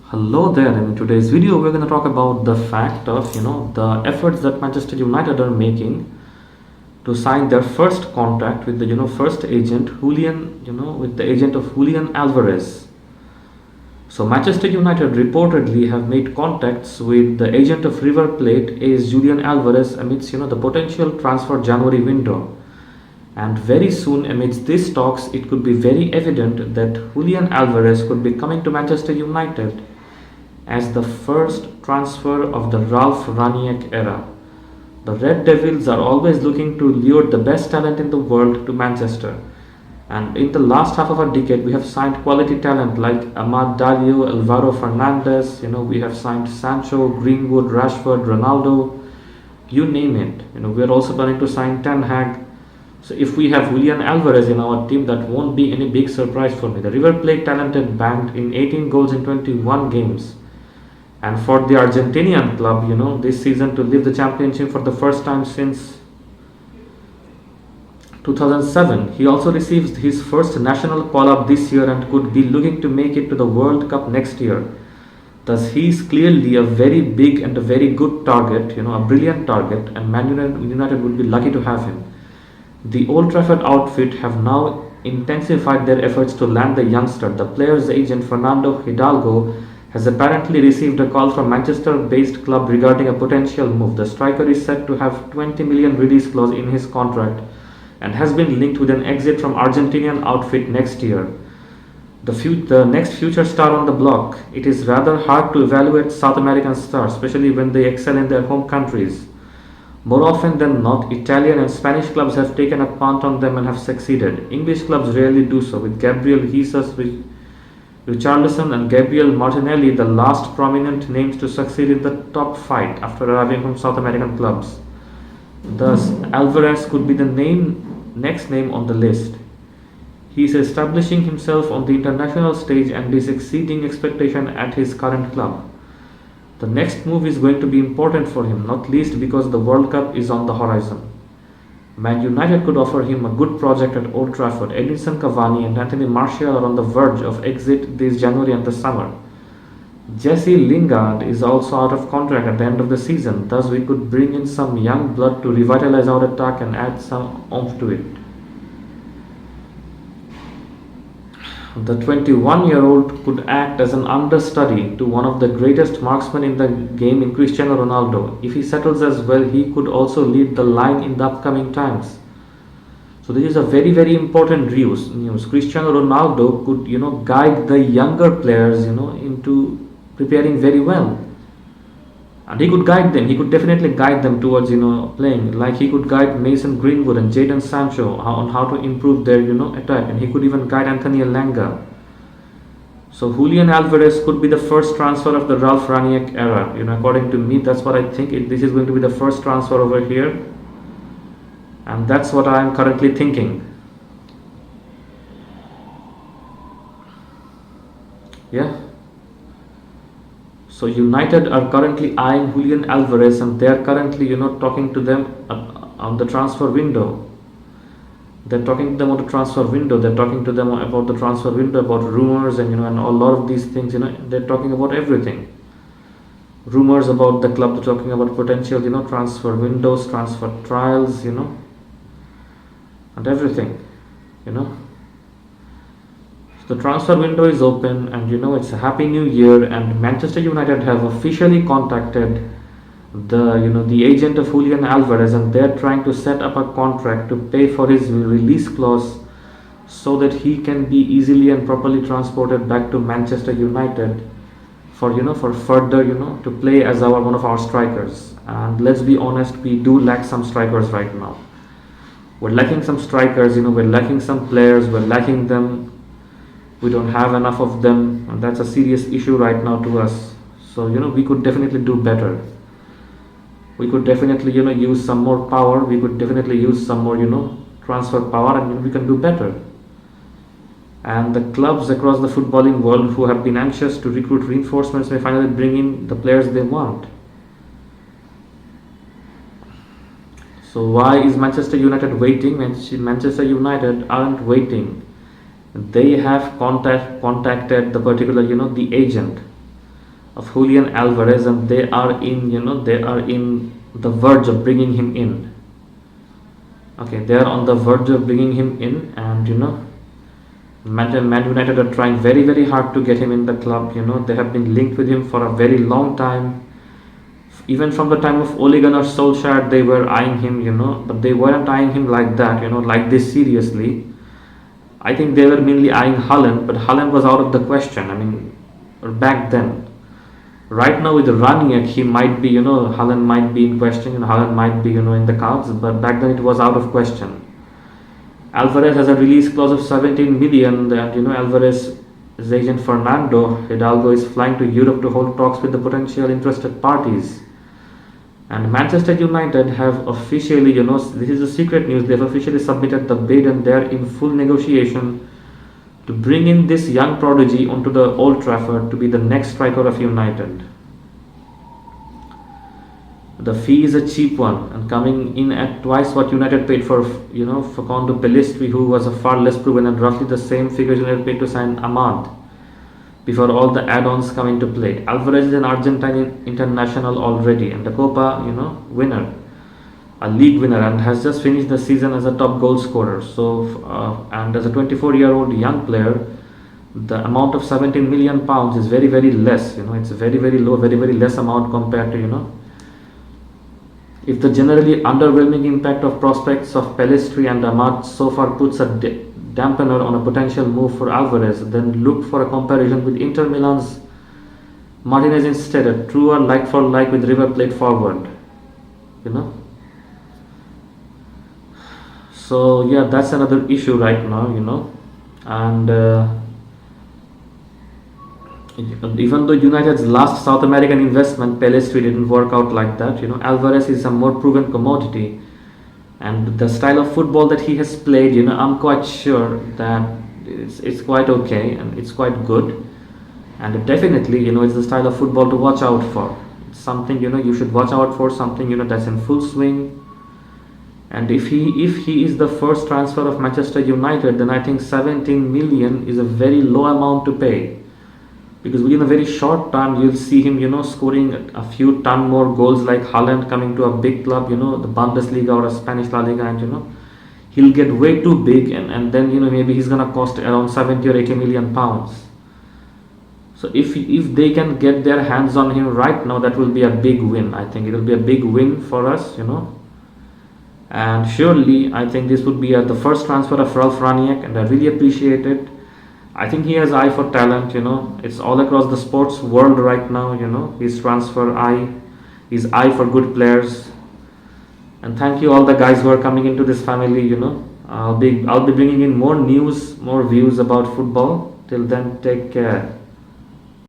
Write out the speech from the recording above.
Hello there. In today's video, we're going to talk about the fact of the efforts that Manchester United are making to sign their first contract with the first agent Julian with the agent of Julian Alvarez. So Manchester United reportedly have made contacts with the agent of River Plate, is Julian Alvarez, amidst the potential transfer January window. And very soon, amidst these talks, it could be very evident that Julian Alvarez could be coming to Manchester United as the first transfer of the Ralf Rangnick era. The Red Devils are always looking to lure the best talent in the world to Manchester. And in the last half of a decade, we have signed quality talent like Amadou, Alvaro Fernandez, we have signed Sancho, Greenwood, Rashford, Ronaldo, you name it. We are also planning to sign Ten Hag. So if we have Julian Alvarez in our team, that won't be any big surprise for me. The River Plate talented banked in 18 goals in 21 games. And for the Argentinian club, this season to lift the championship for the first time since 2007. He also receives his first national call-up this year and could be looking to make it to the World Cup next year. Thus, he is clearly a very big and a very good target, a brilliant target, and Man United would be lucky to have him. The Old Trafford outfit have now intensified their efforts to land the youngster. The player's agent Fernando Hidalgo has apparently received a call from Manchester-based club regarding a potential move. The striker is said to have 20 million release clause in his contract and has been linked with an exit from Argentinian outfit next year. The next future star on the block. It is rather hard to evaluate South American stars, especially when they excel in their home countries. More often than not, Italian and Spanish clubs have taken a punt on them and have succeeded. English clubs rarely do so, with Gabriel Jesus, Richarlison and Gabriel Martinelli the last prominent names to succeed in the top fight after arriving from South American clubs. Thus, Alvarez could be the next name on the list. He is establishing himself on the international stage and is exceeding expectation at his current club. The next move is going to be important for him, not least because the World Cup is on the horizon. Man United could offer him a good project at Old Trafford. Edinson Cavani and Anthony Martial are on the verge of exit this January and the summer. Jesse Lingard is also out of contract at the end of the season, thus we could bring in some young blood to revitalize our attack and add some oomph to it. The 21-year-old could act as an understudy to one of the greatest marksmen in the game in Cristiano Ronaldo. If he settles as well, he could also lead the line in the upcoming times. So this is a very, very important news. Cristiano Ronaldo could, guide the younger players, into preparing very well. And he could guide them. He could definitely guide them towards, playing. Like he could guide Mason Greenwood and Jadon Sancho on how to improve their, attack. And he could even guide Anthony Elanga. So Julian Alvarez could be the first transfer of the Ralf Rangnick era. According to me, that's what I think. This is going to be the first transfer over here. And that's what I am currently thinking. Yeah. So United are currently eyeing Julian Alvarez and they are currently, talking to them on the transfer window. They're talking to them on the transfer window. They're talking to them about the transfer window, about rumors and, and a lot of these things, they're talking about everything. Rumors about the club, they're talking about potential, transfer windows, transfer trials, and everything, The transfer window is open and it's a happy new year, and Manchester United have officially contacted the agent of Julian Alvarez, and they're trying to set up a contract to pay for his release clause so that he can be easily and properly transported back to Manchester United for further to play as one of our strikers. And let's be honest, we do lack some strikers right now. We're lacking some strikers, we're lacking some players, we're lacking them. We don't have enough of them, and that's a serious issue right now to us. So we could definitely do better. We could definitely use some more power. We could definitely use some more transfer power, and we can do better. And the clubs across the footballing world who have been anxious to recruit reinforcements may finally bring in the players they want. So why is Manchester United waiting? Manchester United aren't waiting. They have contacted the particular the agent. of Julian Alvarez, and they are in, they are in the verge of bringing him in. Okay, they are on the verge of bringing him in, and Man United are trying very very hard to get him in the club. They have been linked with him for a very long time. Even from the time of Ole Gunnar Solskjaer, they were eyeing him, but they weren't eyeing him like that, like this seriously. I think they were mainly eyeing Haaland, but Haaland was out of the question. I mean, back then. Right now with Rangnick, he might be, Haaland might be in question, and Haaland might be, in the cards, but back then it was out of question. Alvarez has a release clause of 17 million, and Alvarez's agent Fernando Hidalgo is flying to Europe to hold talks with the potential interested parties. And Manchester United have officially, this is a secret news, they have officially submitted the bid, and they are in full negotiation to bring in this young prodigy onto the Old Trafford to be the next striker of United. The fee is a cheap one, and coming in at twice what United paid for Facundo Pellistri, who was a far less proven, and roughly the same figures United paid to sign Amadou before all the add-ons come into play. Alvarez is an Argentine international already, and the Copa, winner, a league winner, and has just finished the season as a top goal scorer. So, and as a 24-year-old young player, the amount of 17 million pounds is very very less. It's a very very low, very very less amount compared to if the generally underwhelming impact of prospects of Pellistri and Amadou so far puts a dampener on a potential move for Alvarez, then look for a comparison with Inter Milan's Martinez instead, a truer like for like with River Plate forward. So yeah, that's another issue right now, and even though United's last South American investment, Pellistri, didn't work out like that, Alvarez is a more proven commodity, and the style of football that he has played, I'm quite sure that it's quite okay and it's quite good, and definitely, it's the style of football to watch out for. It's something, you should watch out for, something, that's in full swing. And if he is the first transfer of Manchester United, then I think 17 million is a very low amount to pay, because within a very short time you'll see him, scoring a few ton more goals like Haaland coming to a big club, the Bundesliga or a Spanish La Liga, and he'll get way too big, and then maybe he's gonna cost around 70 or 80 million pounds. So if they can get their hands on him right now, that will be a big win. I think it will be a big win for us, and surely I think this would be the first transfer of Ralf Rangnick, and I really appreciate it. I think he has eye for talent, it's all across the sports world right now, his transfer eye, his eye for good players. And thank you all the guys who are coming into this family, I'll be bringing in more news, more views about football. Till then, take care.